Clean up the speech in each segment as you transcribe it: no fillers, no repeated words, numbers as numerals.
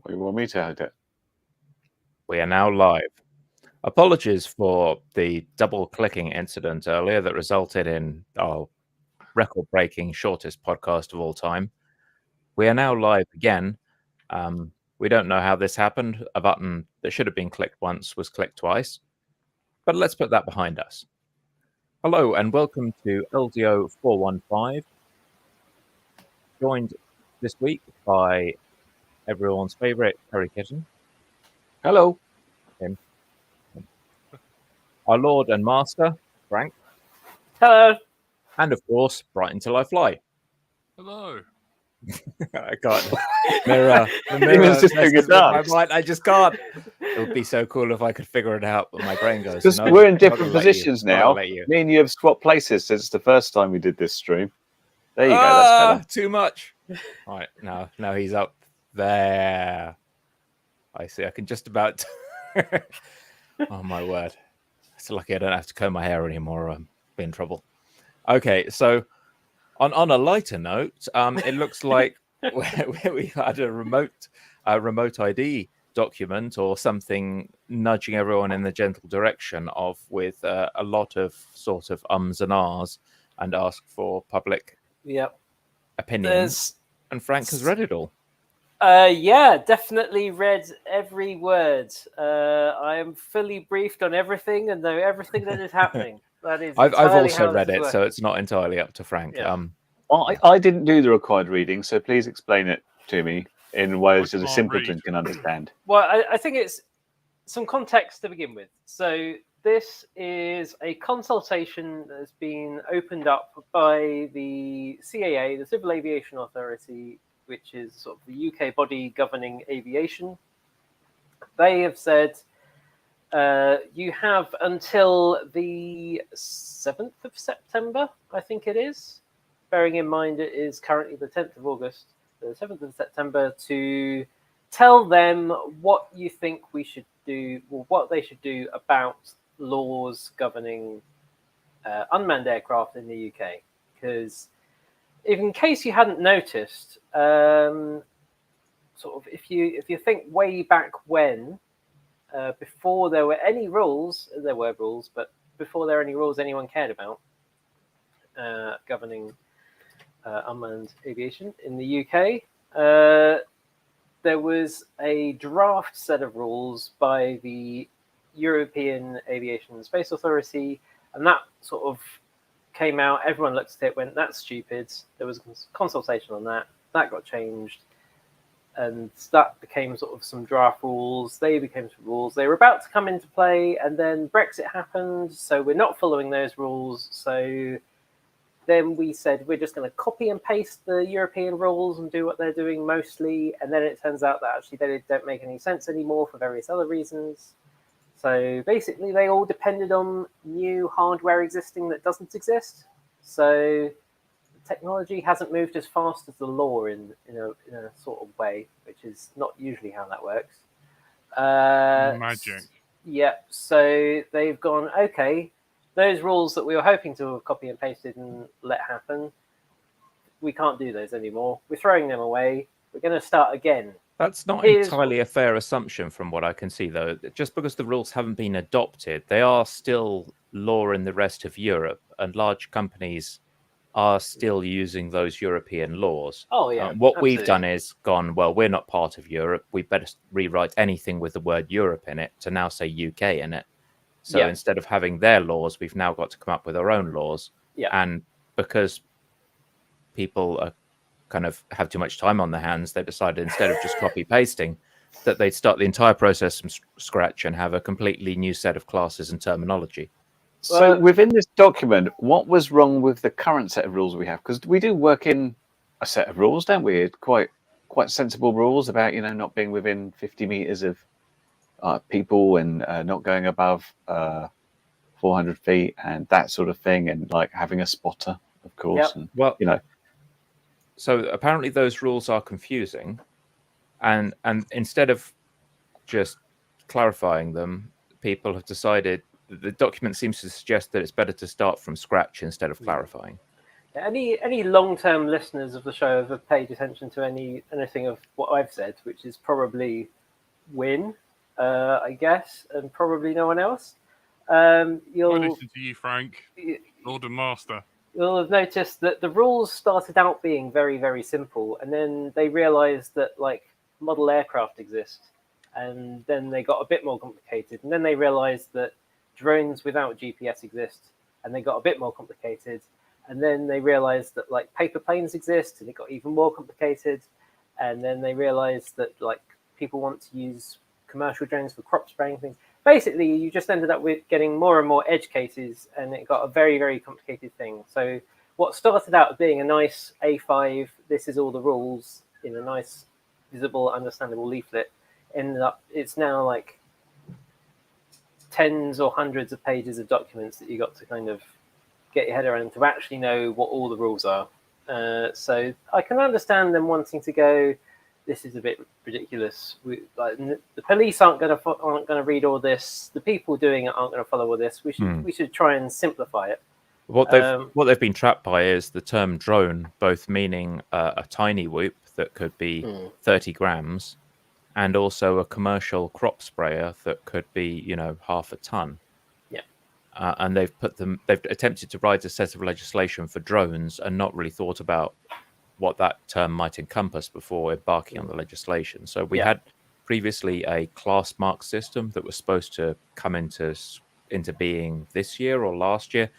What you want me to edit? We are now live. Apologies for the double-clicking incident earlier that resulted in our record-breaking shortest podcast of all time. We are now live again. We don't know how this happened. A button that should have been clicked once was clicked twice. But let's put that behind us. Hello and welcome to LDO 415. Joined this week by everyone's favourite Harry Kitten. Hello. Him. Our Lord and Master, Frank. Hello. And of course, Brighton Till I Fly. Hello. I can't. Mirror. The He mirror was just doing a messes with my dance. mind. I just can't. It would be so cool if I could figure it out, but my brain goes. Because No, we're in I'm not gonna different let you. positions I'm not now. gonna let you. Me and you have swapped places since the first time we did this stream. There you go. That's better. Too much. Right now he's up there. I see. I can just about. Oh my word! It's lucky I don't have to comb my hair anymore. I'll be in trouble. Okay, so on a lighter note, it looks like we had a remote ID document or something nudging everyone in the gentle direction of with a lot of sort of ums and ahs and ask for public opinions. And Frank has read it all. Yeah, definitely read every word. I am fully briefed on everything and know everything that is happening. That is. I've entirely also how read this it, is so working. it's not entirely up to Frank. Yeah. Well, I didn't do the required reading, so please explain it to me in ways that a can't simpleton read. can understand. Well, I think it's some context to begin with. So this is a consultation that's been opened up by the CAA, the Civil Aviation Authority, which is sort of the UK body governing aviation. They have said you have until the 7th of September, I think it is, bearing in mind it is currently the 10th of August, the 7th of September, to tell them what you think we should do, or what they should do about laws governing unmanned aircraft in the UK. Because in case you hadn't noticed, sort of if you think way back when, before there were any rules, there were rules, but before there were any rules anyone cared about governing unmanned aviation in the UK, there was a draft set of rules by the European Aviation and Space Authority, and that sort of came out. Everyone looked at it, went, "That's stupid." There was a consultation on that. That got changed, and that became sort of some draft rules. They became some rules. They were about to come into play, and then Brexit happened, so we're not following those rules. So then we said we're just going to copy and paste the European rules and do what they're doing mostly. And then it turns out that actually they don't make any sense anymore for various other reasons. So basically, they all depended on new hardware existing that doesn't exist. So technology hasn't moved as fast as the law in a sort of way, which is not usually how that works. Magic. Yeah, so they've gone, okay, those rules that we were hoping to have copy and pasted and let happen, we can't do those anymore. We're throwing them away. We're going to start again. That's not entirely a fair assumption from what I can see, though. Just because the rules haven't been adopted, they are still law in the rest of Europe, and large companies are still using those European laws. Oh, yeah. What we've done is gone, well, we're not part of Europe. We better rewrite anything with the word Europe in it to now say UK in it. So instead of having their laws, we've now got to come up with our own laws. Yeah. And because people are kind of have too much time on their hands, they decided instead of just copy pasting, that they'd start the entire process from scratch and have a completely new set of classes and terminology. So within this document, what was wrong with the current set of rules we have? Because we do work in a set of rules, don't we? Quite sensible rules about not being within 50 meters of people and not going above 400 feet and that sort of thing, and like having a spotter, of course. Yep. And, well, so apparently those rules are confusing, and instead of just clarifying them, people have decided the document seems to suggest that it's better to start from scratch instead of clarifying. Any long-term listeners of the show have paid attention to anything of what I've said, which is probably Win, I guess, and probably no one else. I listen to you, Frank, Lord and Master. You'll have noticed that the rules started out being very, very simple, and then they realized that like model aircraft exist, and then they got a bit more complicated, and then they realized that drones without GPS exist, and they got a bit more complicated, and then they realized that like paper planes exist, and it got even more complicated, and then they realized that like people want to use commercial drones for crop spraying things. Basically, you just ended up with getting more and more edge cases, and it got a very, very complicated thing. So what started out as being a nice A5, this is all the rules in a nice, visible, understandable leaflet, ended up, it's now like tens or hundreds of pages of documents that you got to kind of get your head around to actually know what all the rules are. So I can understand them wanting to go, this is a bit ridiculous. The police aren't going to read all this. The people doing it aren't going to follow all this. We should try and simplify it. What they've been trapped by is the term drone, both meaning a tiny whoop that could be 30 grams, and also a commercial crop sprayer that could be, half a ton. Yeah. And they've attempted to write a set of legislation for drones and not really thought about what that term might encompass before embarking on the legislation. So we had previously a class mark system that was supposed to come into being this year or last year,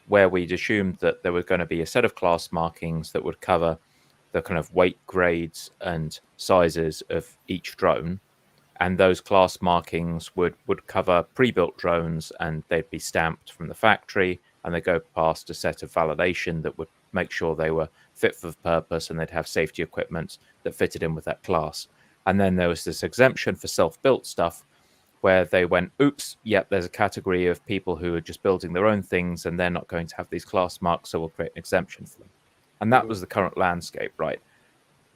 where we'd assumed that there was going to be a set of class markings that would cover the kind of weight grades and sizes of each drone. And those class markings would cover pre-built drones, and they'd be stamped from the factory, and they go past a set of validation that would make sure they were fit for purpose, and they'd have safety equipment that fitted in with that class. And then there was this exemption for self-built stuff where they went, oops, yep, there's a category of people who are just building their own things and they're not going to have these class marks, so we'll create an exemption for them. And that was the current landscape, right?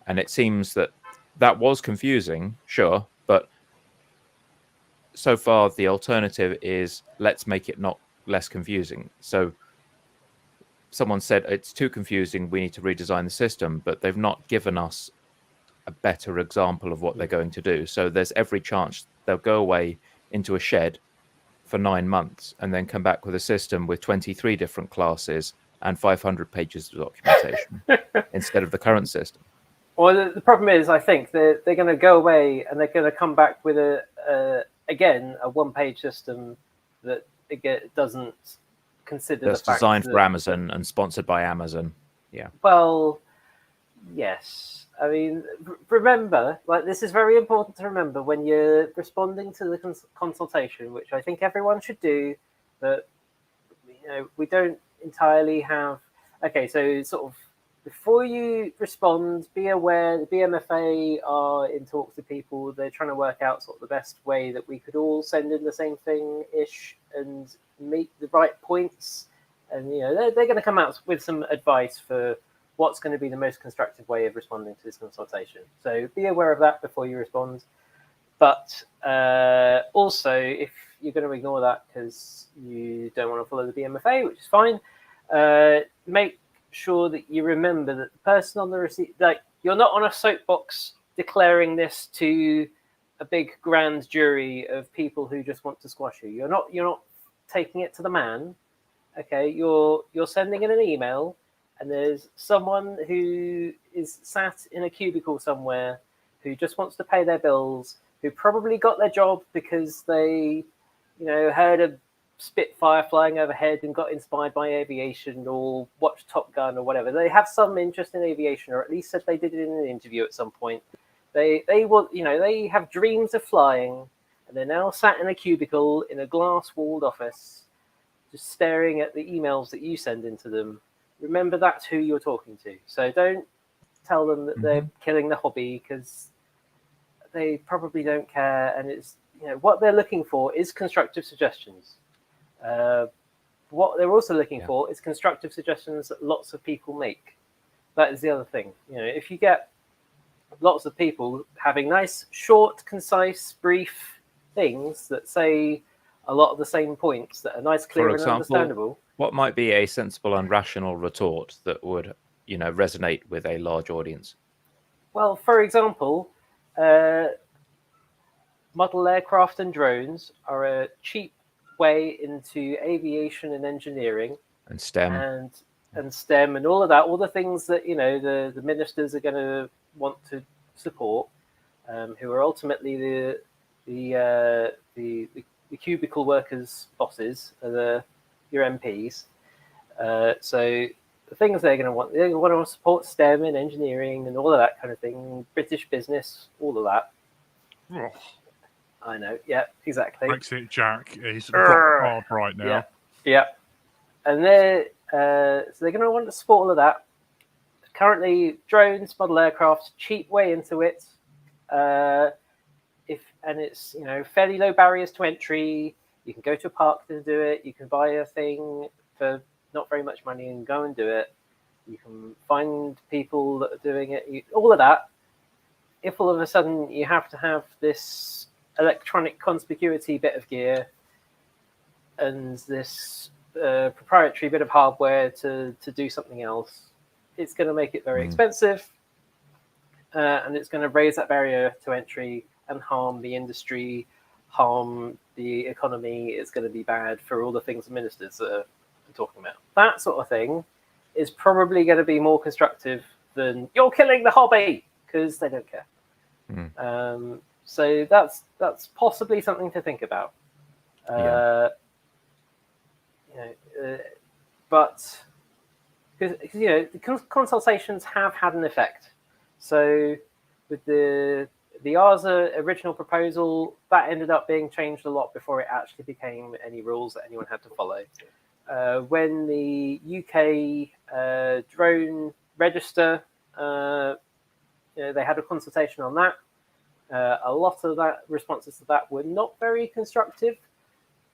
And it seems that was confusing, sure, but so far the alternative is let's make it not less confusing. So someone said it's too confusing, we need to redesign the system, but they've not given us a better example of what they're going to do. So there's every chance they'll go away into a shed for 9 months and then come back with a system with 23 different classes and 500 pages of documentation instead of the current system. Well, the problem is, I think they're going to go away and they're going to come back with again a one-page system that again doesn't consider that's the fact designed that, for Amazon and sponsored by Amazon. Yeah. Well, yes. I mean, remember, like this is very important to remember when you're responding to the consultation, which I think everyone should do. But we don't entirely have. Okay, so sort of before you respond, be aware the BMFA are in talks with people. They're trying to work out sort of the best way that we could all send in the same thing-ish and meet the right points. And, they're going to come out with some advice for what's going to be the most constructive way of responding to this consultation. So be aware of that before you respond. But also, if you're going to ignore that because you don't want to follow the BMFA, which is fine, make sure that you remember that the person on the receipt, like you're not on a soapbox declaring this to a big grand jury of people who just want to squash you. You're not taking it to the man. Okay, you're sending in an email, and there's someone who is sat in a cubicle somewhere who just wants to pay their bills, who probably got their job because they, heard a Spitfire flying overhead and got inspired by aviation or watched Top Gun or whatever. They have some interest in aviation, or at least said they did it in an interview at some point. They want, they have dreams of flying, and they're now sat in a cubicle in a glass-walled office, just staring at the emails that you send into them. Remember, that's who you're talking to. So don't tell them that they're killing the hobby, because they probably don't care. And it's, what they're looking for is constructive suggestions. What they're also looking for is constructive suggestions that lots of people make. That is the other thing. If you get lots of people having nice, short, concise, brief things that say a lot of the same points that are nice, clear, and understandable. What might be a sensible and rational retort that would, resonate with a large audience? Well, for example, model aircraft and drones are a cheap way into aviation and engineering And STEM. and STEM and all of that, all the things that the ministers are going to want to support, who are ultimately the cubicle workers' bosses, your MPs. So the things they're going to want, they want to support STEM and engineering and all of that kind of thing, British business, all of that. Oh, I know, yeah, exactly. Brexit Jack is rock hard right now. Yeah. And so they're going to want to support all of that. Currently, drones, model aircraft, cheap way into it. It's fairly low barriers to entry. You can go to a park to do it. You can buy a thing for not very much money and go and do it. You can find people that are doing it. All of that. If all of a sudden you have to have this electronic conspicuity bit of gear and this proprietary bit of hardware to do something else, it's going to make it very expensive, and it's going to raise that barrier to entry and harm the industry, harm the economy. It's going to be bad for all the things the ministers are talking about. That sort of thing is probably going to be more constructive than "you're killing the hobby," because they don't care. So that's possibly something to think about. But because the consultations have had an effect. So with the ARSA original proposal, that ended up being changed a lot before it actually became any rules that anyone had to follow. When the UK drone register, they had a consultation on that. A lot of that responses to that were not very constructive.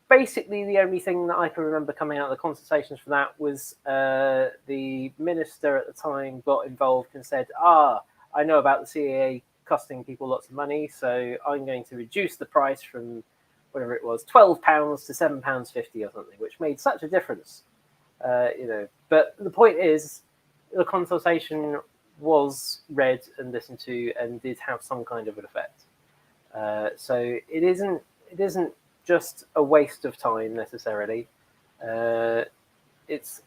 Basically, the only thing that I can remember coming out of the consultations for that was the minister at the time got involved and said, I know about the CAA costing people lots of money, so I'm going to reduce the price from whatever it was, £12 to £7.50 or something, which made such a difference. But the point is, the consultation was read and listened to and did have some kind of an effect. So it isn't just a waste of time necessarily. I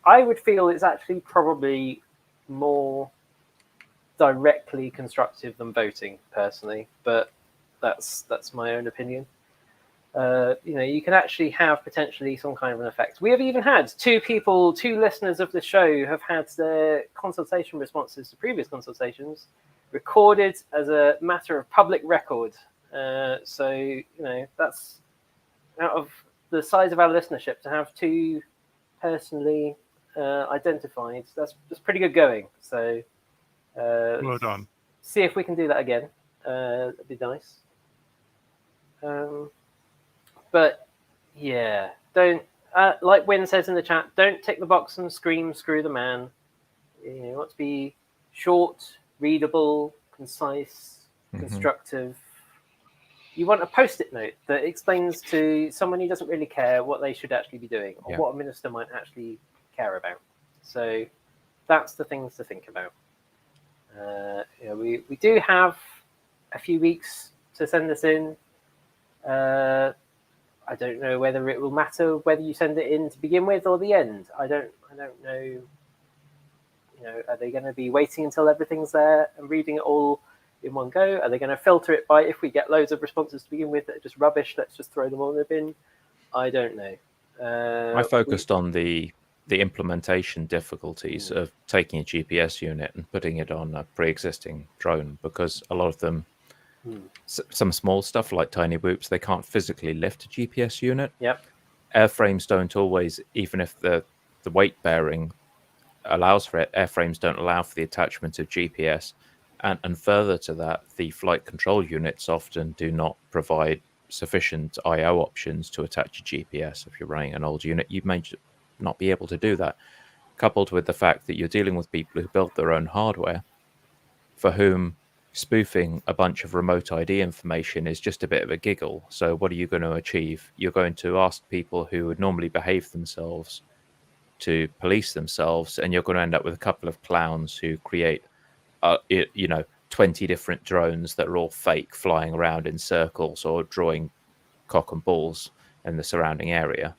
would feel it's actually probably more directly constructive than voting personally, but that's my own opinion. You can actually have potentially some kind of an effect. We have even had two listeners of the show have had their consultation responses to previous consultations recorded as a matter of public record. So that's out of the size of our listenership to have two personally identified. That's pretty good going. So well done. See if we can do that again. That'd be nice. But yeah, don't like Wynn says in the chat. Don't tick the box and scream "screw the man." You want to be short, readable, concise, constructive. You want a post-it note that explains to someone who doesn't really care what they should actually be doing or what a minister might actually care about. So that's the things to think about. We do have a few weeks to send this in. I don't know whether it will matter whether you send it in to begin with or the end. I don't know. Are they going to be waiting until everything's there and reading it all in one go? Are they going to filter it by if we get loads of responses to begin with that are just rubbish, let's just throw them all in the bin? I don't know. I focused on the implementation difficulties of taking a GPS unit and putting it on a pre-existing drone, because a lot of them, some small stuff like tiny whoops, they can't physically lift a GPS unit. Yep. Airframes don't always, even if the weight bearing allows for it, airframes don't allow for the attachment of GPS. And further to that, the flight control units often do not provide sufficient I/O options to attach a GPS. If you're running an old unit, you may not be able to do that. Coupled with the fact that you're dealing with people who built their own hardware, for whom spoofing a bunch of remote ID information is just a bit of a giggle. So what are you going to achieve? You're going to ask people who would normally behave themselves to police themselves, and you're going to end up with a couple of clowns who create, 20 different drones that are all fake, flying around in circles or drawing cock and balls in the surrounding area.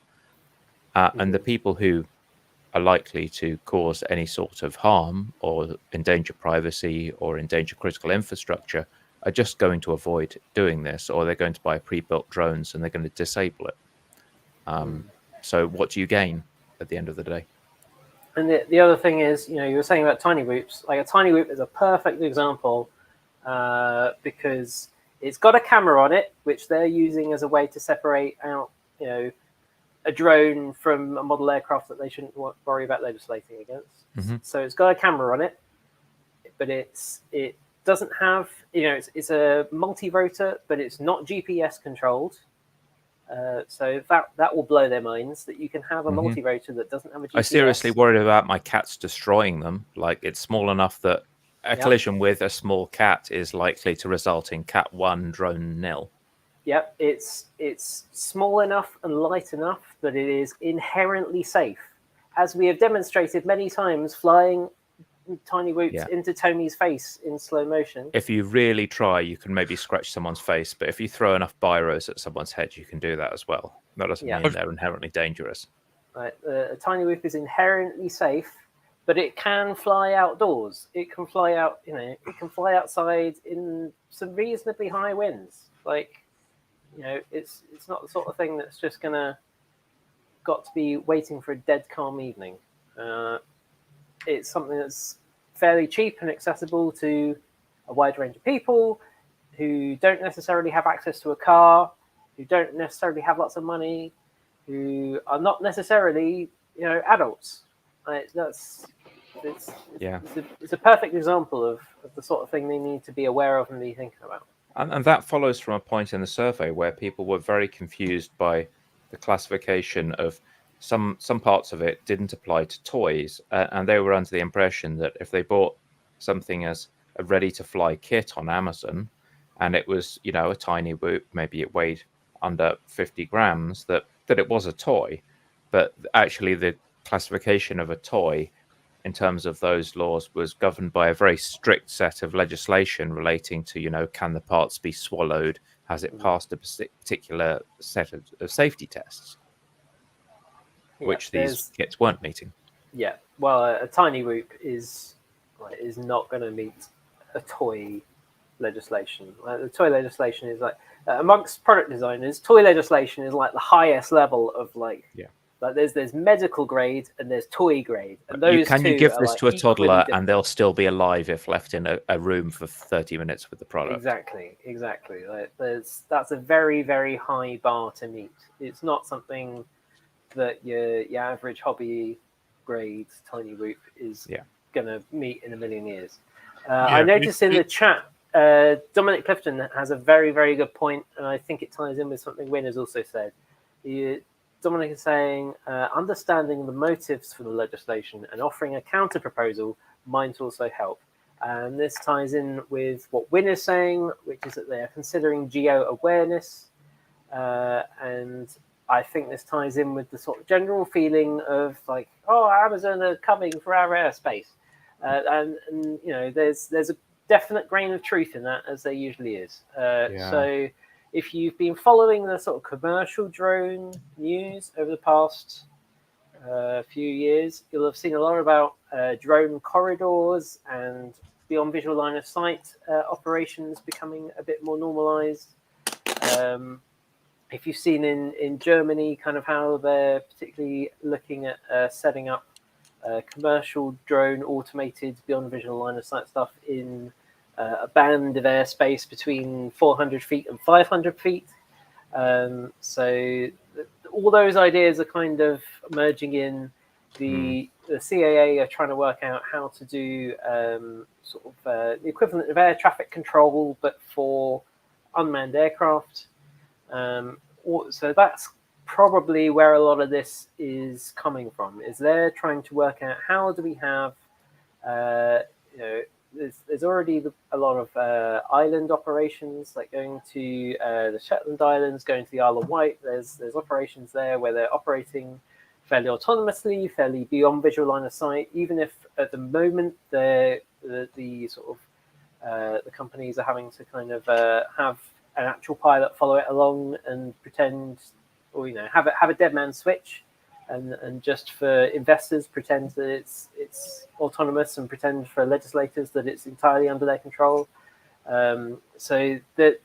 And the people who are likely to cause any sort of harm or endanger privacy or endanger critical infrastructure are just going to avoid doing this, or they're going to buy pre-built drones and they're going to disable it. So what do you gain at the end of the day? And the other thing is, you were saying about tiny whoops. Like a tiny whoop is a perfect example because it's got a camera on it, which they're using as a way to separate out, a drone from a model aircraft that they shouldn't worry about legislating against. So it's got a camera on it, but it doesn't have, it's a multi-rotor, but it's not GPS controlled. So that will blow their minds that you can have a multi-rotor that doesn't have a GPS. I seriously worried about my cats destroying them. Like, it's small enough that a collision with a small cat is likely to result in cat 1, drone 0. Yep, it's small enough and light enough that it is inherently safe, as we have demonstrated many times flying tiny whoops into Tony's face in slow motion. If you really try, you can maybe scratch someone's face, but if you throw enough biros at someone's head, you can do that as well. That doesn't mean they're inherently dangerous. Right, a tiny whoop is inherently safe, but it can fly outdoors. It can fly out, it can fly outside in some reasonably high winds. Like, it's not the sort of thing that's just got to be waiting for a dead calm evening. It's something that's fairly cheap and accessible to a wide range of people who don't necessarily have access to a car, who don't necessarily have lots of money, who are not necessarily, adults. It's a perfect example of the sort of thing they need to be aware of and be thinking about. And that follows from a point in the survey where people were very confused by the classification of some parts of it didn't apply to toys, and they were under the impression that if they bought something as a ready-to-fly kit on Amazon, and it was, a tiny whoop, maybe it weighed under 50 grams, that it was a toy. But actually, the classification of a toy in terms of those laws was governed by a very strict set of legislation relating to, can the parts be swallowed? Has it passed a particular set of safety tests? Which these kits weren't meeting. Yeah, well, a tiny whoop is not going to meet a toy legislation. The toy legislation is amongst product designers, toy legislation is like the highest level of like there's medical grade and there's toy grade. And those you give this to a toddler and they'll still be alive if left in a room for 30 minutes with the product. Exactly. Like, that's a very, very high bar to meet. It's not something that your average hobby grade tiny whoop is going to meet in a million years. I noticed in the chat, Dominic Clifton has a very, very good point, and I think it ties in with something Wynne has also said. Dominic is saying, understanding the motives for the legislation and offering a counter proposal might also help. And this ties in with what Wynne is saying, which is that they are considering geo-awareness, and I think this ties in with the sort of general feeling of like, Amazon are coming for our airspace, and there's a definite grain of truth in that, as there usually is. So if you've been following the sort of commercial drone news over the past few years, you'll have seen a lot about drone corridors and beyond visual line of sight operations becoming a bit more normalized. If you've seen in Germany kind of how they're particularly looking at setting up commercial drone automated beyond visual line of sight stuff in a band of airspace between 400 feet and 500 feet. So all those ideas are kind of merging in. The CAA are trying to work out how to do the equivalent of air traffic control, but for unmanned aircraft. So that's probably where a lot of this is coming from. Is they're trying to work out how do we have, there's already a lot of island operations, like going to the Shetland Islands, going to the Isle of Wight. There's operations there where they're operating fairly autonomously, fairly beyond visual line of sight, even if at the moment the sort of the companies are having to kind of have an actual pilot follow it along and pretend, or have a dead man switch, and just for investors pretend that it's autonomous, and pretend for legislators that it's entirely under their control. So that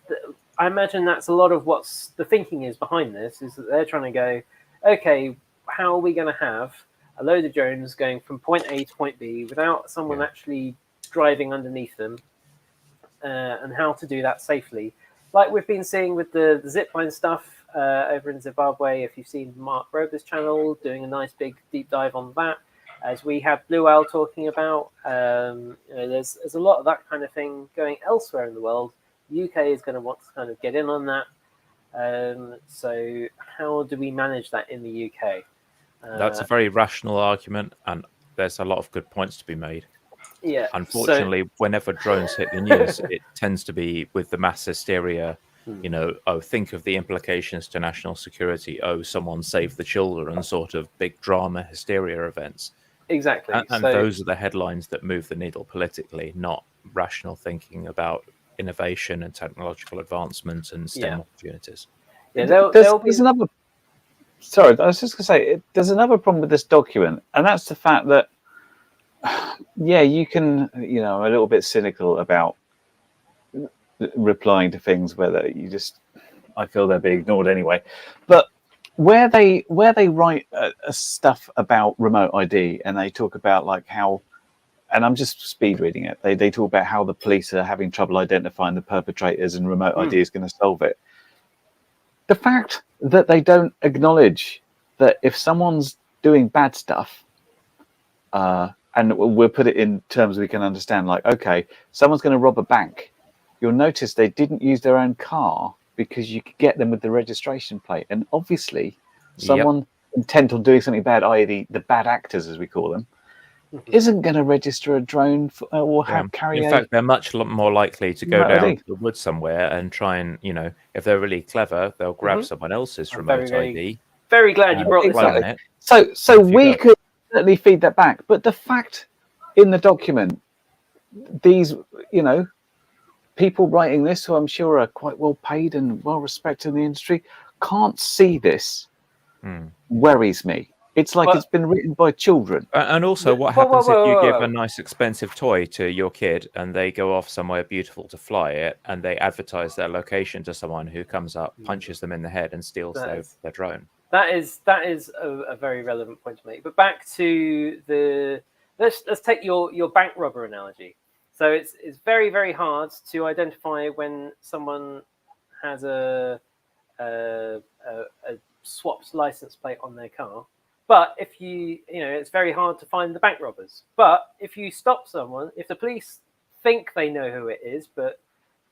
I imagine that's a lot of what's the thinking is behind this, is that they're trying to go, okay, how are we going to have a load of drones going from point A to point B without someone actually driving underneath them, and how to do that safely, like we've been seeing with the zipline stuff over in Zimbabwe. If you've seen Mark Rober's channel doing a nice big deep dive on that, as we have Blue Owl talking about, there's a lot of that kind of thing going elsewhere in the world. The UK is going to want to kind of get in on that. So how do we manage that in the UK? That's a very rational argument, and there's a lot of good points to be made. Yeah. Unfortunately, whenever drones hit the news, it tends to be with the mass hysteria. Think of the implications to national security. Oh, someone saved the children, sort of big drama hysteria events. Exactly. And those are the headlines that move the needle politically, not rational thinking about innovation and technological advancement and STEM opportunities. Yeah, there's another. Sorry, I was just going to say, there's another problem with this document, and that's the fact that, you can, I'm a little bit cynical about replying to things whether I feel they're being ignored anyway. But where they write stuff about remote ID, and they talk about like how, and I'm just speed reading it, they talk about how the police are having trouble identifying the perpetrators and remote ID is going to solve it. The fact that they don't acknowledge that if someone's doing bad stuff, and we'll put it in terms we can understand, like, okay, someone's going to rob a bank. You'll notice they didn't use their own car because you could get them with the registration plate. And obviously, someone intent on doing something bad, i.e. the bad actors, as we call them, isn't going to register a drone or carry. In fact, they're much more likely to go down to the woods somewhere and try and, if they're really clever, they'll grab someone else's remote ID. Very glad you brought this up. So we could certainly feed that back, but the fact in the document, these, people writing this, who I'm sure are quite well paid and well respected in the industry, can't see this. Worries me. It's like it's been written by children. And also, what happens if you give a nice expensive toy to your kid and they go off somewhere beautiful to fly it, and they advertise their location to someone who comes up, punches them in the head and steals their drone? That is a very relevant point to make. But back to let's take your bank robber analogy. So it's very, very hard to identify when someone has a swapped license plate on their car. But if it's very hard to find the bank robbers. But if you stop someone, if the police think they know who it is, but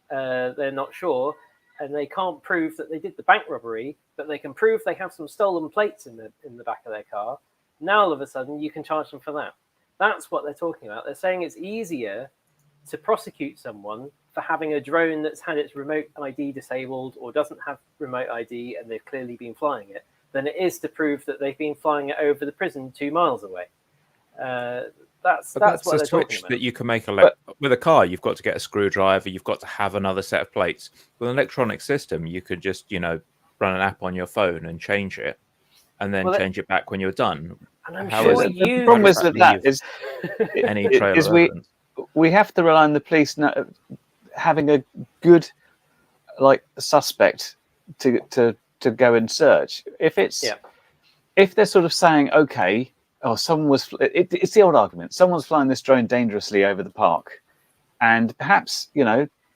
they're not sure, and they can't prove that they did the bank robbery, but they can prove they have some stolen plates in the back of their car, now all of a sudden you can charge them for that. That's what they're talking about. They're saying it's easier to prosecute someone for having a drone that's had its remote ID disabled or doesn't have remote ID and they've clearly been flying it, than it is to prove that they've been flying it over the prison 2 miles away. That's what a they're switch about. that you can make with a car. You've got to get a screwdriver. You've got to have another set of plates. With an electronic system, you could just run an app on your phone and change it, and then change it back when you're done. And I'm How sure is it? The problem is that is any trail of evidence? We have to rely on the police having a good suspect to go and search. If they're sort of saying, okay, someone was, it's the old argument, someone's flying this drone dangerously over the park, and perhaps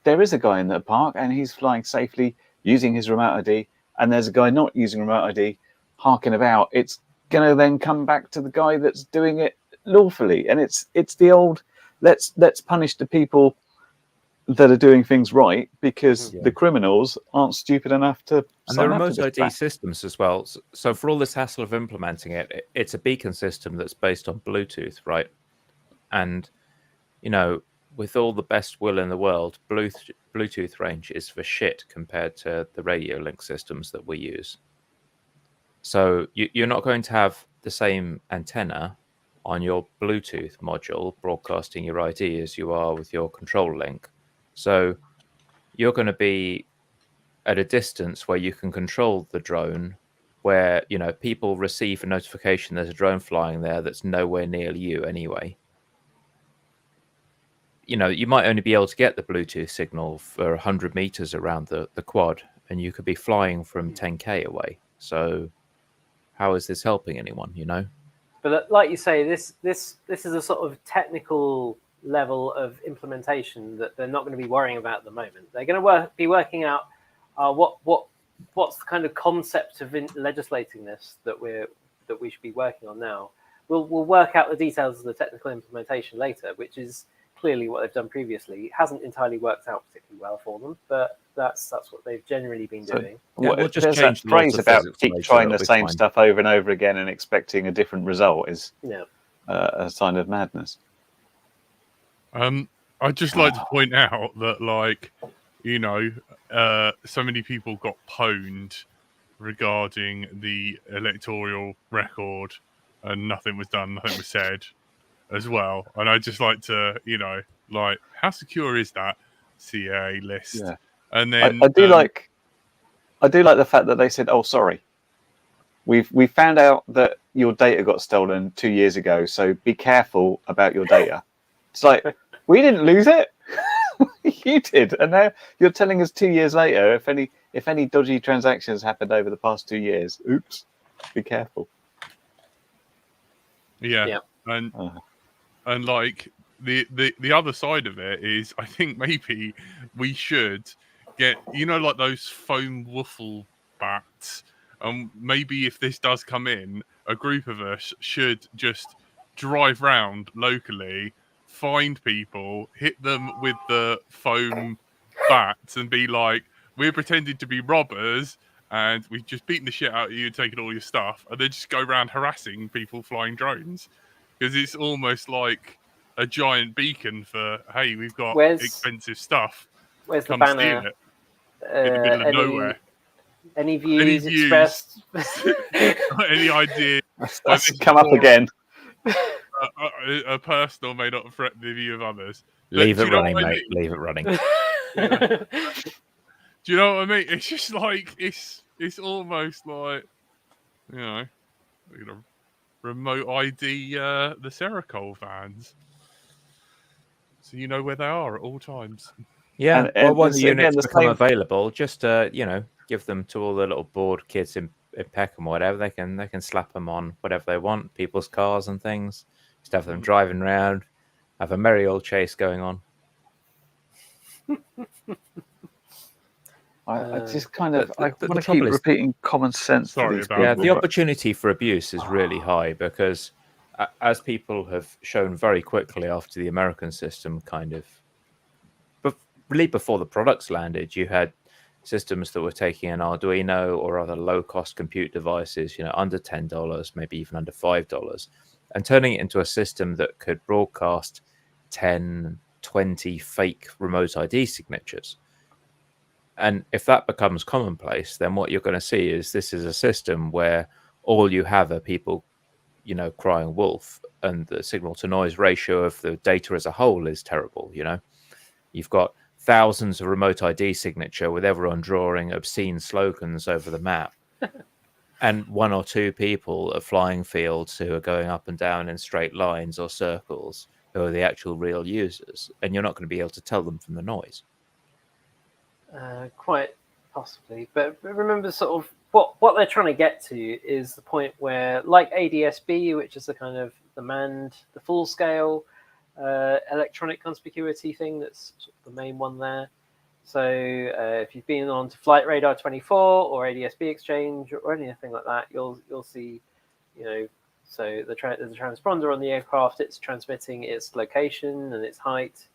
there is a guy in the park and he's flying safely using his remote ID, and there's a guy not using remote ID harking about. It's going to then come back to the guy that's doing it lawfully, and it's the old let's punish the people that are doing things right, because the criminals aren't stupid enough to. And the remote ID systems as well. So for all this hassle of implementing it, it's a beacon system that's based on Bluetooth, right? And with all the best will in the world, Bluetooth range is for shit compared to the radio link systems that we use. So you're not going to have the same antenna on your Bluetooth module broadcasting your ID as you are with your control link. So you're going to be at a distance where you can control the drone, where, you know, people receive a notification there's a drone flying there that's nowhere near you anyway. You know, you might only be able to get the Bluetooth signal for 100 meters around the quad, and you could be flying from 10K away. So how is this helping anyone, you know? But like you say, this is a sort of technical level of implementation that they're not going to be worrying about at the moment. They're going to be working out what's the kind of concept of legislating this that we should be working on now. We'll work out the details of the technical implementation later, which is clearly what they've done previously. It hasn't entirely worked out particularly well for them, but that's what they've generally been doing. Yeah, we'll just there's change that the laws phrase of about physics keep later, trying it'll the be same fine. stuff over and over again and expecting a different result is Yeah. a sign of madness. I'd just like to point out that, like, you know, so many people got pwned regarding the electoral record, and nothing was done, nothing was said as well. And I'd just like to, you know, like, how secure is that CA list? Yeah. And then I do like the fact that they said, "Oh, sorry, we found out that your data got stolen 2 years ago, so be careful about your data." It's like, we didn't lose it. You did, and now you're telling us 2 years later if any dodgy transactions happened over the past 2 years. Oops, be careful. yeah. And like the other side of it is, I think maybe we should get, you know, like those foam waffle bats. Maybe if this does come in, a group of us should just drive round locally, find people, hit them with the foam bats, and be like, "We're pretending to be robbers, and we've just beaten the shit out of you and taken all your stuff," and then just go around harassing people flying drones. Because it's almost like a giant beacon for, hey, we've got expensive stuff. Where's Come the banner? steal it in the middle of nowhere. Any views expressed? Any idea? That's come up again. A personal may not threaten the view of others. Leave it running, mate. Leave it running. Do you know what I mean? It's just like, it's almost like, you know, we're gonna remote ID the Seracol vans, so you know where they are at all times. Yeah, And well, when the again, units the become same- available, just you know, give them to all the little bored kids in Peckham or whatever. They can slap them on whatever they want, people's cars and things. Just have them driving around, have a merry old chase going on. I just kind of I the want to keep trouble is- repeating common sense to these people. Yeah, the opportunity for abuse is really high because, as people have shown very quickly after the American system kind of, but really before the products landed, you had systems that were taking an Arduino or other low-cost compute devices, you know, under $10, maybe even under $5, and turning it into a system that could broadcast 10, 20 fake remote ID signatures. And if that becomes commonplace, then what you're going to see is this is a system where all you have are people, you know, crying wolf, and the signal to noise ratio of the data as a whole is terrible. You know, you've got thousands of remote ID signature with everyone drawing obscene slogans over the map, and one or two people at flying fields who are going up and down in straight lines or circles who are the actual real users, and you're not going to be able to tell them from the noise. Quite possibly, but remember, sort of what they're trying to get to is the point where, like ADSB, which is the kind of the full scale electronic conspicuity thing, that's sort of the main one there. So if you've been on to Flight Radar 24 or ADSB Exchange or anything like that, you'll see, you know, so there's a transponder on the aircraft. It's transmitting its location and its height.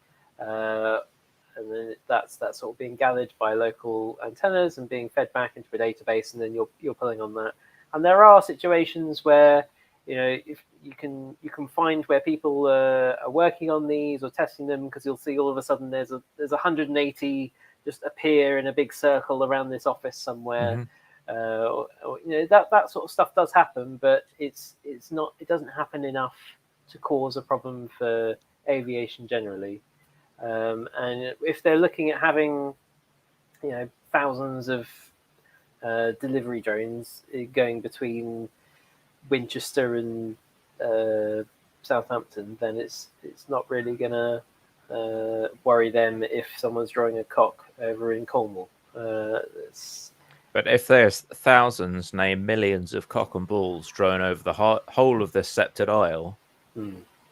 And then that's sort of being gathered by local antennas and being fed back into a database, and then you're pulling on that. And there are situations where, you know, if you can find where people are working on these or testing them, because you'll see all of a sudden there's 180 just appear in a big circle around this office somewhere, That sort of stuff does happen, but it's not. It doesn't happen enough to cause a problem for aviation generally. And if they're looking at having, thousands of delivery drones going between Winchester and Southampton, then it's not really going to worry them if someone's drawing a cock over in Cornwall. But if there's thousands, nay millions of cock and balls drone over the whole of this sceptred isle,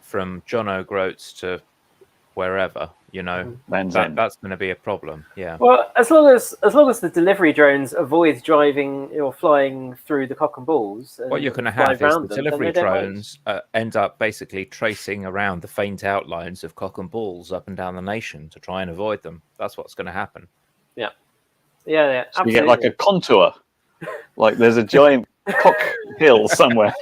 from John O'Groats to wherever, that's going to be a problem. Yeah. Well, as long as the delivery drones avoid driving or flying through the cock and balls, what you're going to have is the delivery drones end up basically tracing around the faint outlines of cock and balls up and down the nation to try and avoid them. That's what's going to happen. Yeah. Yeah. So you get like a contour, like there's a giant cock hill somewhere.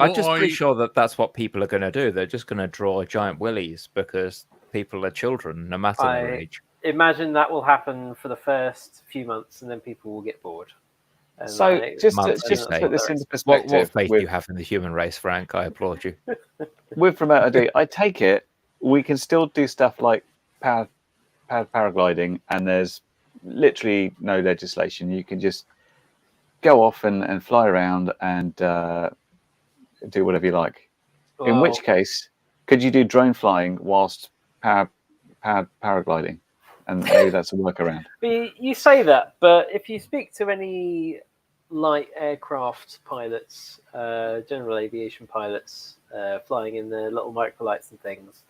I'm just pretty sure that that's what people are going to do. They're just going to draw giant willies because people are children, no matter their age. Imagine that will happen for the first few months, and then people will get bored. So just to put this into perspective, what faith do you have in the human race, Frank? I applaud you. With Remote ID, I take it we can still do stuff like paragliding, and there's literally no legislation. You can just go off and fly around and do whatever you like. Well, in which case, could you do drone flying whilst paragliding? And maybe that's a workaround. You say that, but if you speak to any light aircraft pilots, general aviation pilots, flying in the little microlights and things,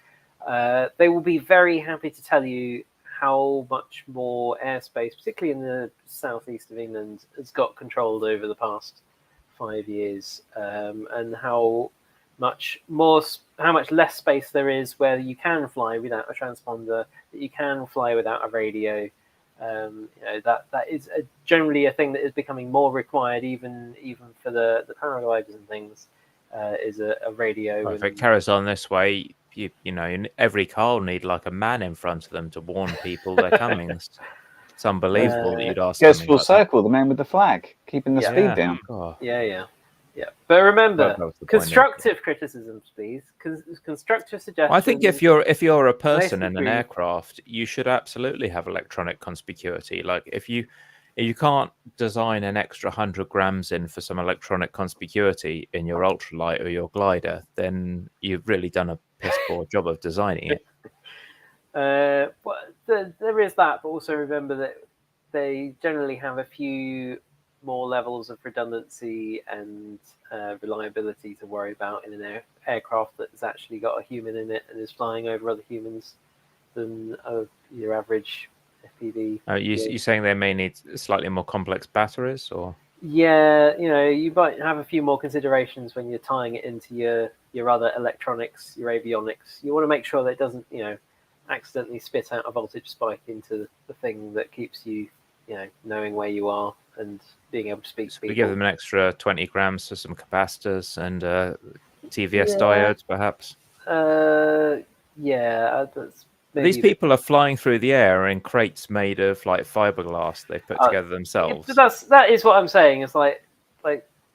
they will be very happy to tell you how much more airspace, particularly in the southeast of England, has got controlled over the past 5 years, and how much less space there is where you can fly without a transponder, that you can fly without a radio. That is generally a thing that is becoming more required, even for the paragliders and things. Is a radio. Well, if it carries on this way, every car will need like a man in front of them to warn people they're coming. It's unbelievable that you'd ask. Goes full circle. The man with the flag, keeping the speed down. Oh. Yeah. But remember, constructive criticisms, please. Constructive suggestions. I think if you're a person in an aircraft, you should absolutely have electronic conspicuity. Like if you can't design an extra 100 grams in for some electronic conspicuity in your ultralight or your glider, then you've really done a piss poor job of designing it. There is that, but also remember that they generally have a few more levels of redundancy and reliability to worry about in an aircraft that's actually got a human in it and is flying over other humans than your average FPV. You saying they may need slightly more complex batteries, or? Yeah, you might have a few more considerations when you're tying it into your other electronics, your avionics. You want to make sure that it doesn't, accidentally spit out a voltage spike into the thing that keeps you, knowing where you are and being able to speak to people. We give them an extra 20 grams for some capacitors and TVS diodes, perhaps. These people are flying through the air in crates made of like fiberglass they've put together themselves. That is what I'm saying. It's like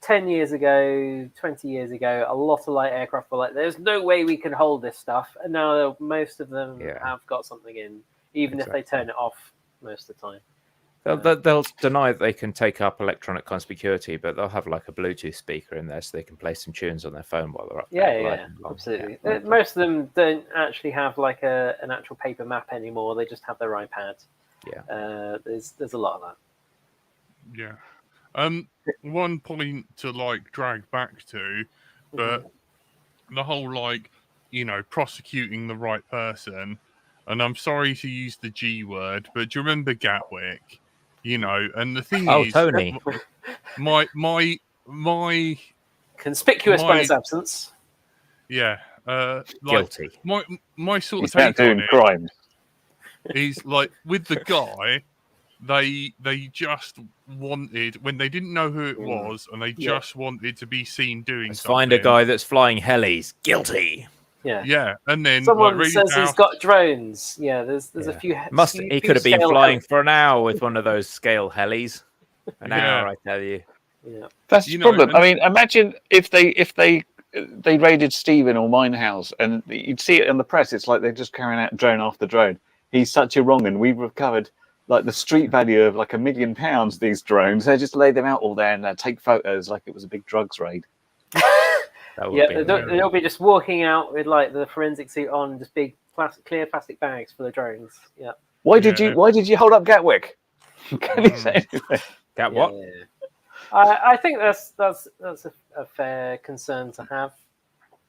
10 years ago, 20 years ago, a lot of light aircraft were like, there's no way we can hold this stuff. And now most of them have got something in, even if they turn it off most of the time. They'll deny that they can take up electronic conspicuity, but they'll have like a Bluetooth speaker in there so they can play some tunes on their phone while they're up there. Yeah, absolutely. Yeah. Most of them don't actually have like an actual paper map anymore. They just have their iPad. Yeah. There's a lot of that. Yeah. One point to like drag back to, but the whole prosecuting the right person, and I'm sorry to use the G word, but do you remember Gatwick? And the thing is, Tony, my conspicuous by his absence. Yeah, guilty. My sort of take on it crimes is like with the guy. They just wanted, when they didn't know who it was, and they just wanted to be seen doing something. Find a guy that's flying helis. Guilty. Yeah. And then Someone like says he's got drones. Yeah, there's a few. He could have been flying for an hour with one of those scale helis. An hour, I tell you. Yeah, that's the problem. I mean, imagine if they raided Stephen or mine house, and you'd see it in the press. It's like they're just carrying out drone after drone. He's such a wrong, and we've recovered like the street value of like £1 million. These drones, they just lay them out all there and take photos like it was a big drugs raid. they'll be just walking out with like the forensic suit on, just big clear plastic bags full of drones. Yeah. Why did you hold up Gatwick? Can you say anything? What? Yeah. I think that's a fair concern to have.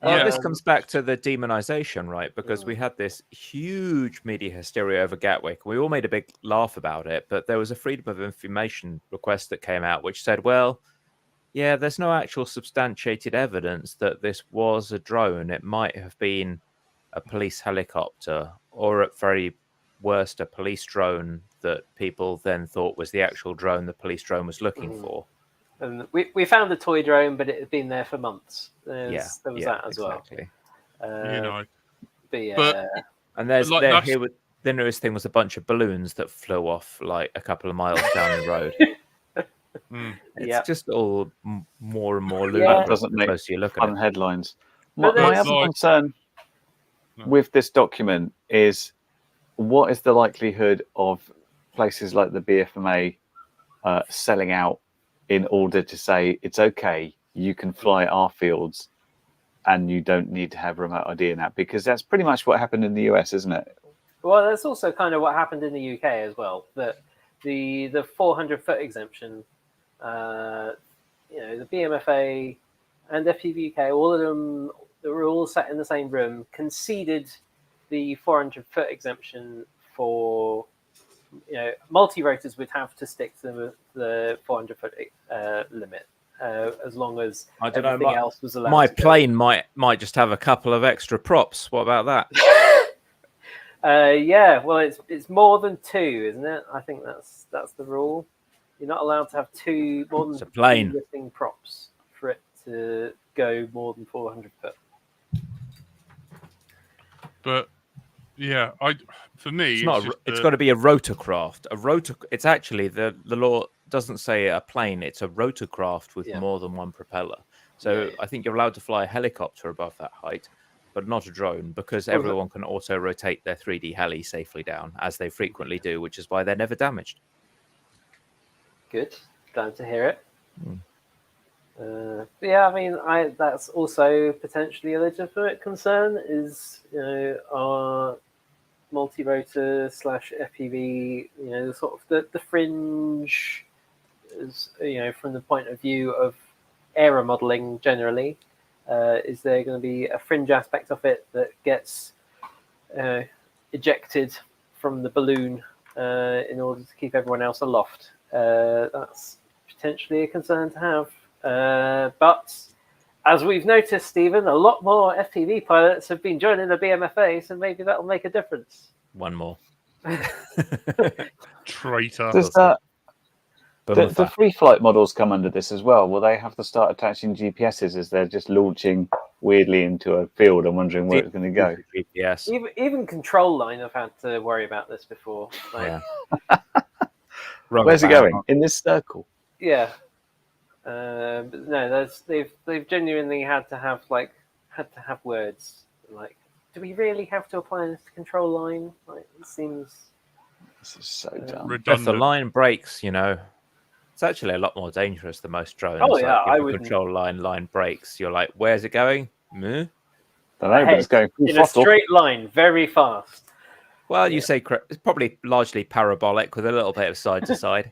This comes back to the demonization, right? Because we had this huge media hysteria over Gatwick. We all made a big laugh about it, but there was a Freedom of Information request that came out which said, well, yeah, there's no actual substantiated evidence that this was a drone. It might have been a police helicopter, or at very worst, a police drone that people then thought was the actual drone the police drone was looking for. And we found a toy drone, but it had been there for months. There was that as exactly. well. And the newest thing was a bunch of balloons that flew off like a couple of miles down the road. It's just all more and more ludicrous. That doesn't make fun headlines. My other concern with this document is, what is the likelihood of places like the BFMA selling out in order to say it's okay, you can fly our fields and you don't need to have remote ID in that? Because that's pretty much what happened in the US, isn't it? Well, that's also kind of what happened in the UK as well. That the 400-foot exemption, the BMFA and FTV UK, all of them, they were all sat in the same room, conceded the 400-foot exemption for, multi-rotors would have to stick to the 400-foot limit, as long as everything else was allowed. My plane might just have a couple of extra props. What about that? Well, it's more than two, isn't it? I think that's the rule. You're not allowed to have more than two lifting props for it to go more than 400 foot. But for me, it's got to be a rotorcraft. It's actually the law doesn't say a plane. It's a rotorcraft with more than one propeller. So I think you're allowed to fly a helicopter above that height, but not a drone, because everyone can auto rotate their 3D heli safely down, as they frequently do, which is why they're never damaged. Good, glad to hear it. That's also potentially a legitimate concern. Is our multi-rotor / FPV, sort of the fringe, is from the point of view of aero modeling generally. Is there going to be a fringe aspect of it that gets ejected from the balloon in order to keep everyone else aloft? That's potentially a concern to have. But as we've noticed, Stephen, a lot more FPV pilots have been joining the BMFA, so maybe that'll make a difference. One more. Traitor. Does the free flight models come under this as well? Will they have to start attaching GPSs as they're just launching weirdly into a field and wondering where it's going to go? GPS. Even Control Line have had to worry about this before. Where's it going? In this circle? Yeah. But no, they've genuinely had to have words like, do we really have to apply this to Control Line? Like, it seems. This is so dumb. If the line breaks, it's actually a lot more dangerous than most drones. Oh yeah, I would. Control line breaks. You're like, where's it going? Don't know, but it's going in a straight line, very fast. Well, you say it's probably largely parabolic with a little bit of side to side.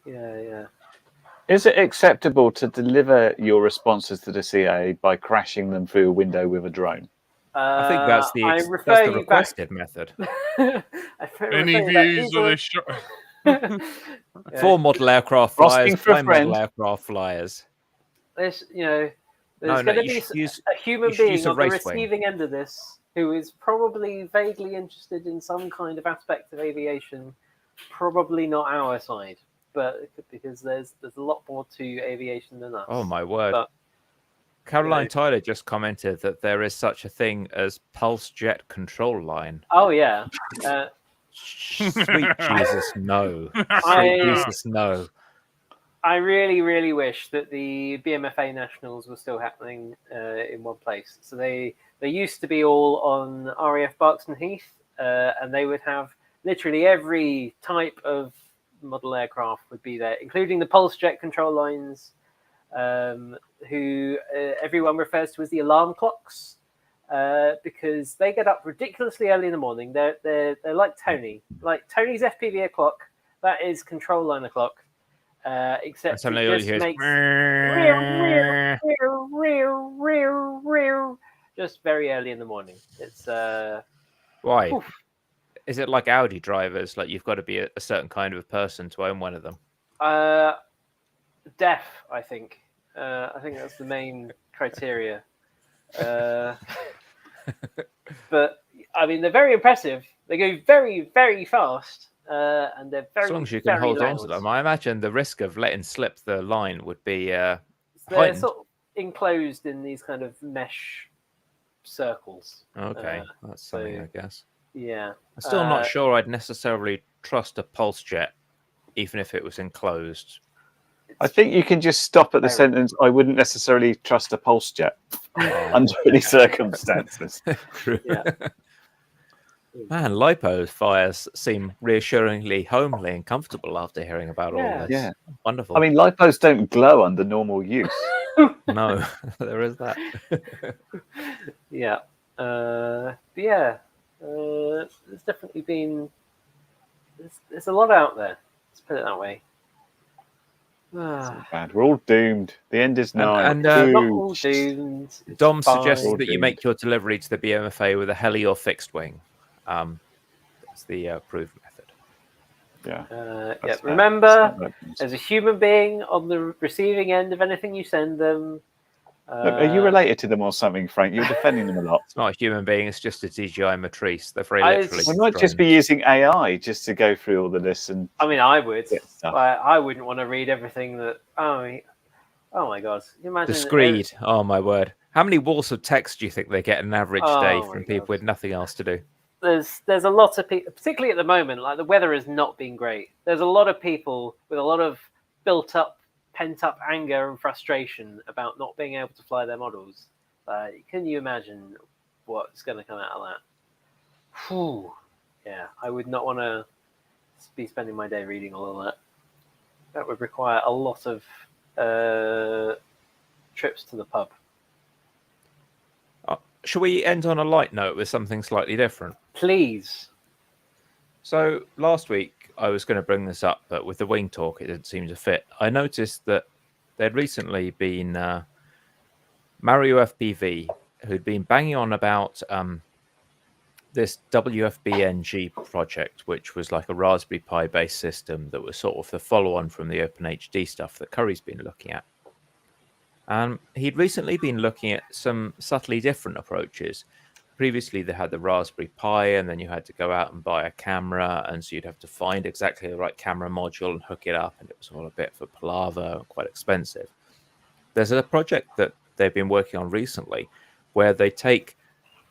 Yeah. Is it acceptable to deliver your responses to the CIA by crashing them through a window with a drone? I think that's the requested method. Any views of this show? For model aircraft flyers, model aircraft flyers. There's going to be a human being on the receiving end of this who is probably vaguely interested in some kind of aspect of aviation, probably not our side, but because there's a lot more to aviation than us. Oh my word! Caroline Tyler just commented that there is such a thing as pulse jet control line. Oh yeah. Sweet Jesus, no. I- Sweet Jesus, no. I really, really wish that the BMFA nationals were still happening in one place. So they used to be all on RAF Barkston Heath, and they would have literally every type of model aircraft would be there, including the pulse jet control lines, who everyone refers to as the alarm clocks, because they get up ridiculously early in the morning. They're like Tony, like Tony's FPV o'clock. That is control line o'clock. Except And it just makes just very early in the morning. It's why? Oof. Is it like Audi drivers? Like you've got to be a certain kind of person to own one of them? Deaf, I think. I think that's the main criteria. But I mean, they're very impressive. They go very, very fast, and they're very. As long as you can very hold loud. on to them, I imagine the risk of letting slip the line would be They're heightened. sort of enclosed in these kind of mesh circles. Okay, that's something, I guess. Yeah. I'm still not sure I'd necessarily trust a pulse jet, even if it was enclosed. I think you can just stop at the sentence, I wouldn't necessarily trust a pulse jet under any circumstances. True. Yeah. Man, lipo fires seem reassuringly homely and comfortable after hearing about all this. Yeah. Wonderful. I mean, lipos don't glow under normal use. No, there is that. Yeah. But yeah. There's definitely been there's a lot out there. Let's put it that way. Bad. We're all doomed. The end is nigh. And, not all doomed. It's Dom fine. suggests that you make your delivery to the BMFA with a heli or fixed wing. That's the approved method. Yeah. Remember, as a human being on the receiving end of anything you send them. Look, are you related to them or something, Frank? You're defending them a lot. It's not a human being, it's just a DJI Matrice. They're very literally. We might just be using AI just to go through all of this. And I mean, I would. I wouldn't want to read everything that. Oh my God! Can you imagine the screed. Oh my word! How many walls of text do you think they get an average day from people with nothing else to do? There's a lot of people, particularly at the moment. Like the weather has not been great. There's a lot of people with a lot of pent up anger and frustration about not being able to fly their models. Can you imagine what's going to come out of that? Whew. Yeah, I would not want to be spending my day reading all of that. That would require a lot of trips to the pub. Shall we end on a light note with something slightly different? Please. So last week I was going to bring this up, but with the wing talk, it didn't seem to fit. I noticed that there'd recently been Mario FPV, who'd been banging on about this WFBNG project, which was like a Raspberry Pi based system that was sort of the follow-on from the OpenHD stuff that Curry's been looking at. He'd recently been looking at some subtly different approaches. Previously, they had the Raspberry Pi, and then you had to go out and buy a camera, and so you'd have to find exactly the right camera module and hook it up, and it was all a bit of a palaver and quite expensive. There's a project that they've been working on recently where they take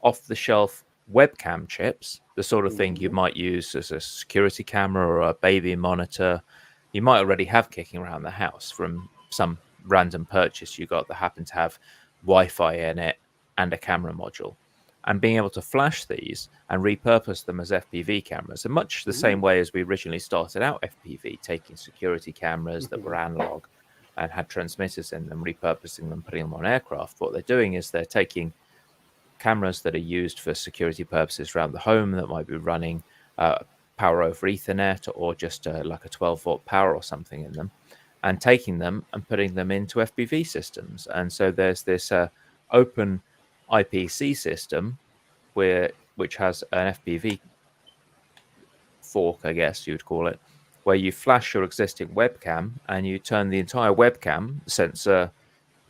off-the-shelf webcam chips, the sort of thing you might use as a security camera or a baby monitor. You might already have kicking around the house from some random purchase you got that happened to have Wi-Fi in it and a camera module. And being able to flash these and repurpose them as FPV cameras in much the same way as we originally started out FPV, taking security cameras that were analog and had transmitters in them, repurposing them, putting them on aircraft. What they're doing is they're taking cameras that are used for security purposes around the home that might be running power over Ethernet or just like a 12-volt power or something in them, and taking them and putting them into FPV systems. And so there's this open IPC system which has an FPV fork, I guess you'd call it, where you flash your existing webcam and you turn the entire webcam, sensor,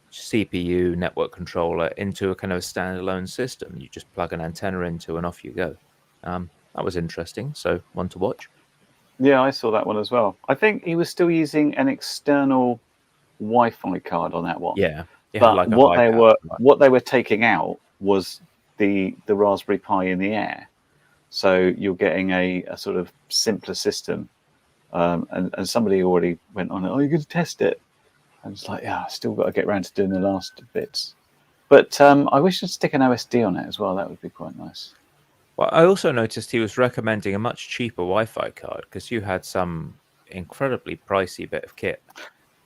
CPU, network controller into a kind of a standalone system. You just plug an antenna into and off you go. That was interesting. So one to watch. Yeah, I saw that one as well. I think he was still using an external Wi-Fi card on that one. Yeah. You had But like a what high they power, what they were taking out was the Raspberry Pi in the air. So you're getting a sort of simpler system. And somebody already went on, oh, you're going to test it. And it's like, yeah, I still got to get around to doing the last bits. But I wish I'd stick an OSD on it as well. That would be quite nice. Well, I also noticed he was recommending a much cheaper Wi-Fi card because you had some incredibly pricey bit of kit.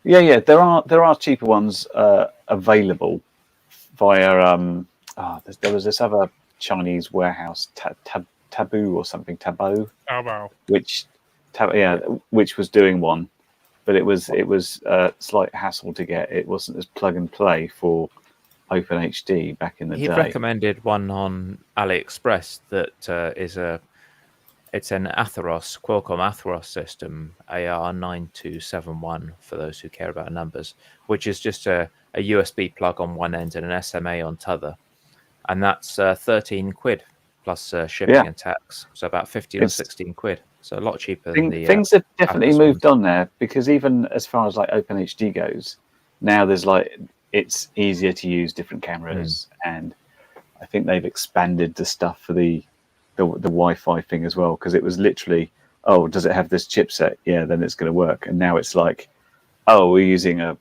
Yeah. There are cheaper ones available via. There was this other Chinese warehouse, Taboo or something, Taboo, How about? which was doing one, but it was slight hassle to get. It wasn't as plug and play for OpenHD back in the He day. recommended one on AliExpress that it's an Atheros, Qualcomm Atheros system, AR9271 for those who care about numbers, which is just a USB plug on one end and an SMA on t'other. And that's 13 quid plus shipping and tax. So about 15 or 16 quid. So a lot cheaper than the... Things have definitely Atheros moved ones. on there, because even as far as like OpenHD goes, now there's like, it's easier to use different cameras, and I think they've expanded the stuff for the Wi-Fi thing as well, because it was literally, oh, does it have this chipset? Yeah, then it's going to work. And now it's like, oh, we're using a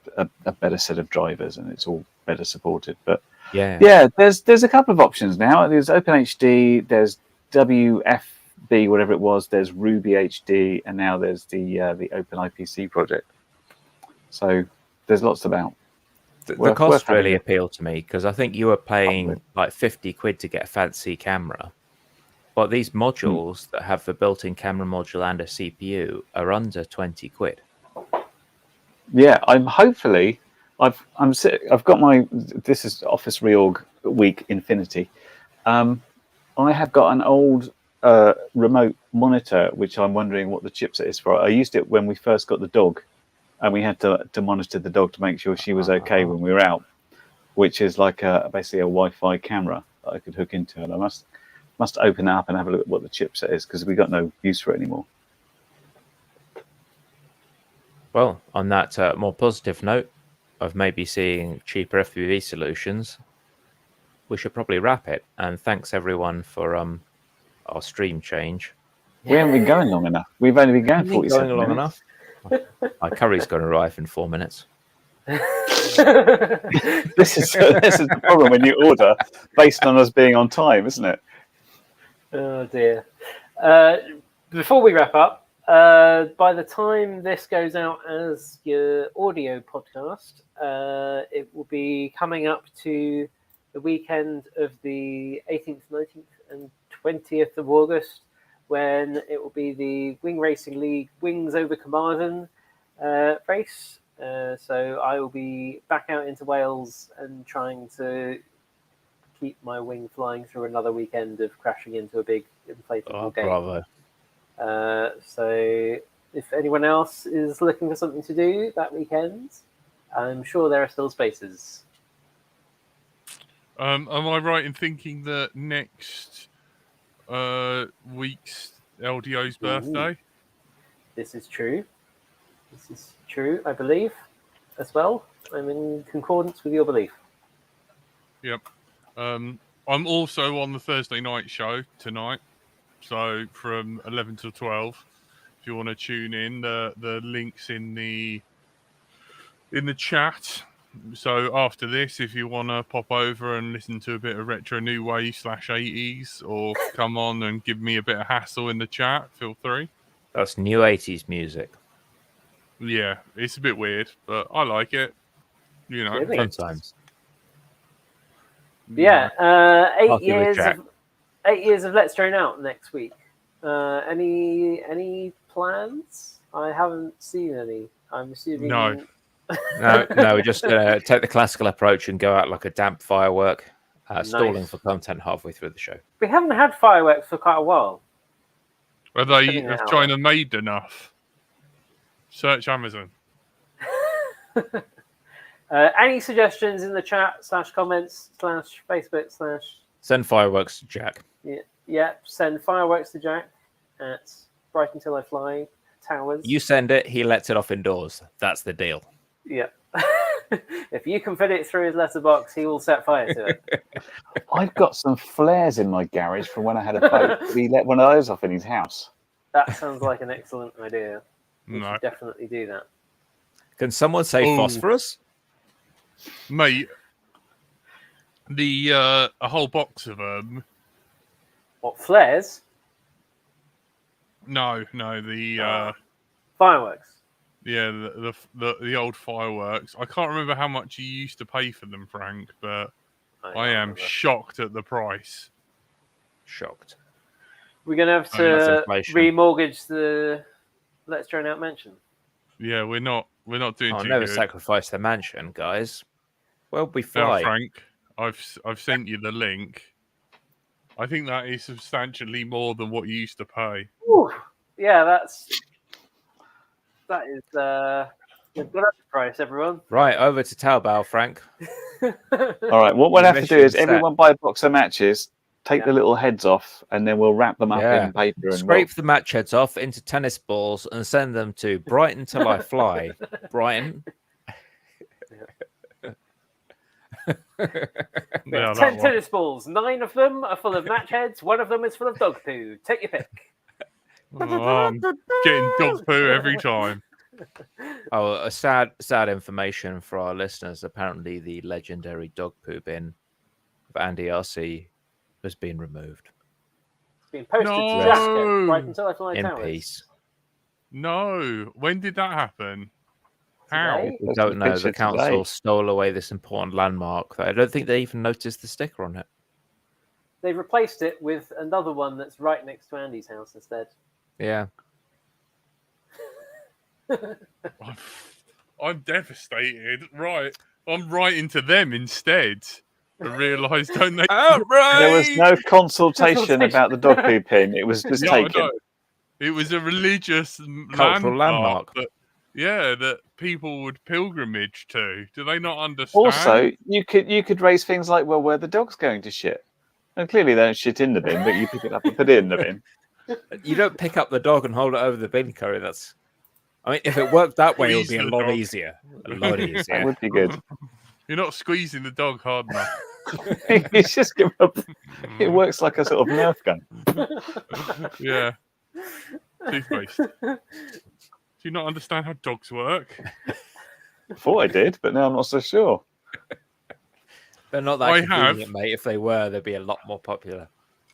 better set of drivers, and it's all better supported. But yeah, there's a couple of options now. There's OpenHD, there's WFB, whatever it was. There's Ruby HD, and now there's the OpenIPC project. So there's lots about. The cost really appealed to me, because I think you were paying like 50 quid to get a fancy camera. But these modules that have the built-in camera module and a CPU are under 20 quid. Yeah, I've got my, this is Office Reorg Week Infinity. I have got an old remote monitor, which I'm wondering what the chipset is for. I used it when we first got the dog, and we had to monitor the dog to make sure she was okay when we were out, which is like basically a Wi-Fi camera that I could hook into. And I must open that up and have a look at what the chipset is, because we got no use for it anymore. Well, on that more positive note of maybe seeing cheaper FPV solutions, we should probably wrap it. And thanks everyone for our stream change. We haven't been going long enough. We've only been going 47 long minutes. enough. My curry's going to arrive in 4 minutes. This is the problem when you order based on us being on time, isn't it? Oh dear. Before we wrap up, by the time this goes out as your audio podcast, it will be coming up to the weekend of the 18th, 19th, and 20th of August, when it will be the Wing Racing League Wings over Carmarthen race. So I will be back out into Wales and trying to keep my wing flying through another weekend of crashing into a big inflatable gate. Bravo. So if anyone else is looking for something to do that weekend, I'm sure there are still spaces. Am I right in thinking that next week's LDO's birthday? This is true. I believe, as well. I'm in concordance with your belief. Yep. I'm also on the Thursday night show tonight, so from 11 till 12. If you want to tune in, the link's in the chat. So after this, if you want to pop over and listen to a bit of retro new wave /80s, or come on and give me a bit of hassle in the chat, feel free. That's new 80s music. Yeah, it's a bit weird, but I like it. You know, Really? Sometimes. Yeah, 8 Party with years Jack. of 8 years of Let's Drone Out next week. Any plans? I haven't seen any. I'm assuming No. No, we're just going to take the classical approach and go out like a damp firework, stalling Nice. for content halfway through the show. We haven't had fireworks for quite a while. Are they Putting it have out. China made enough? Search Amazon. Any suggestions in the chat /comments /Facebook / Send fireworks to Jack. Yeah, send fireworks to Jack at Bright Until I Fly Towers. You send it, he lets it off indoors. That's the deal. Yeah. If you can fit it through his letterbox, he will set fire to it. I've got some flares in my garage from when I had a boat. He let one of those off in his house. That sounds like an excellent idea. We No, should definitely do that. Can someone say Oh. phosphorus? mate. A whole box of them. What, flares? No, the Fireworks. yeah, the old fireworks. I can't remember how much you used to pay for them, Frank, but I don't am remember. shocked at the price. Shocked. We're going to have Oh, that's to inflation. remortgage the Let's Drone Out mansion. Yeah, we're not doing I'll too never good. sacrifice the mansion, guys. Where'll we Now, fly? Frank, I've sent you the link. I think that is substantially more than what you used to pay. Ooh, yeah, that is the price, everyone. Right, over to Taobao, Frank. All right, what we'll Your have to do is mission set. everyone buy a box of matches, take Yeah. the little heads off, and then we'll wrap them up Yeah. in paper and Scrape the match heads off into tennis balls and send them to Brighton Till I Fly. Brighton. Yeah, 10 that one. tennis balls. 9 of them are full of match heads. 1 of them is full of dog poo. Take your pick. Oh, I'm getting dog poo every time. Oh, a sad information for our listeners. Apparently, the legendary dog poo bin of Andy RC has been removed It's been posted No. to Jaska right until I fly in towers. peace. No, when did that happen? How? Today? We don't know. Picture The council today. stole away this important landmark. I don't think they even noticed the sticker on it. They've replaced it with another one that's right next to Andy's house instead. Yeah. I'm devastated. Right, I'm writing to them instead. I realised, don't they? There was no consultation about the dog poo pin. It was just Yeah, I taken. know. It was a religious Cultural landmark. that people would pilgrimage to. Do they not understand? Also, you could raise things like, well, where the dog's going to shit. And clearly they don't shit in the bin, but you pick it up and put it in the bin. You don't pick up the dog and hold it over the bin, Curry. I mean, if it worked that way, it would be a Squeeze the lot dog. easier. A lot That easier. would be good. You're not squeezing the dog hard enough. It's just give up. It works like a sort of Nerf gun. Yeah. Toothpaste. Do you not understand how dogs work? Thought I did, but now I'm not so sure. They're not that I convenient, have. mate. If they were, they'd be a lot more popular.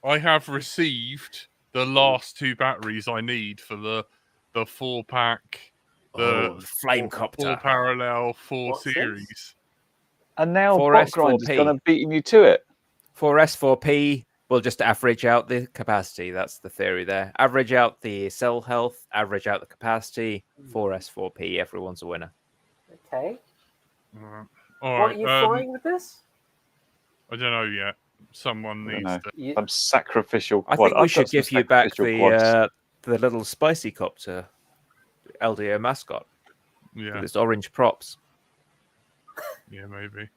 I have received the last 2 batteries I need for the 4-pack, the flame 4 copter. parallel 4 What's this? series. And now 4S, Bot Grinder's 4P. gone and beating you to it. 4S4P will just average out the capacity. That's the theory there. Average out the cell health, average out the capacity. 4S4P, everyone's a winner. Okay. All What are right. you flying with this? I don't know yet. Someone I don't needs know. to. You, I'm sacrificial I quad. think we I've should got some give you back sacrificial quads. the little spicy copter LDO mascot Yeah, with its orange props. yeah, maybe.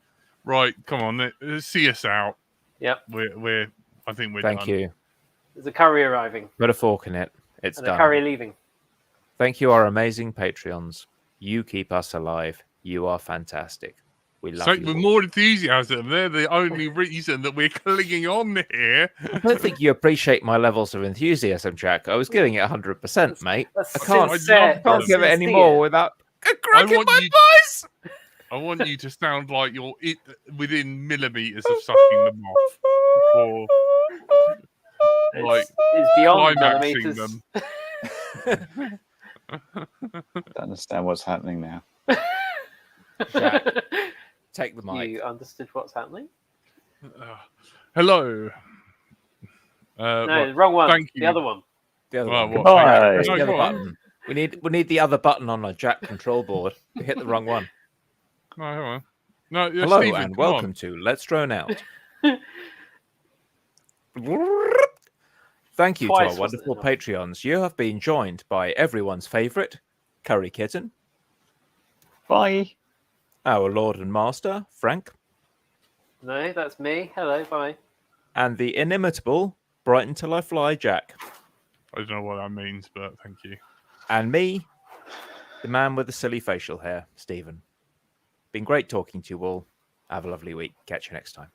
Right, come on. See us out. Yep. I think we're Thank done. you. there's a curry arriving Put a fork in it. It's and done. a curry leaving. Thank you, our amazing Patreons. You keep us alive. You are fantastic. We love So you. with all. more enthusiasm, they're the only reason that we're clinging on here. I don't think you appreciate my levels of enthusiasm, Jack. I was giving it 100%, mate. That's I can't- sincere. Can't give it any more without cracking want my you- voice. I want you to sound like you're within millimeters of sucking them off, or like It's beyond climaxing millimeters. them. Don't understand what's happening now. Jack, take the mic. You understood what's happening? Hello. No, the wrong one. thank The you. other one. The other Well, one. what? Goodbye. Press No, the other go on. button. We need the other button on a Jack control board. We hit the wrong one. No, hang on. No, yeah, Hello Stephen, and come on. welcome to Let's Drone Out. Thank you Twice to our wasn't wonderful enough. Patreons. You have been joined by everyone's favourite, Curry Kitten, Bye. our Lord and Master, Frank, No, that's me. Hello, bye. and the inimitable Brighton Till I Fly, Jack. I don't know what that means, but thank you. And me, the man with the silly facial hair, Stephen. been great talking to you all. Have a lovely week. Catch you next time.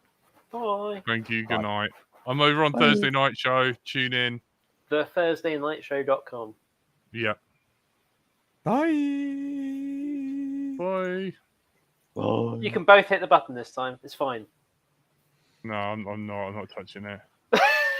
Bye. Thank you. Good Bye. night. I'm over on Bye. Thursday night show. Tune in. TheThursdayNightShow.com. Yeah. Bye. Bye. You can both hit the button this time. It's fine. No, I'm not touching it.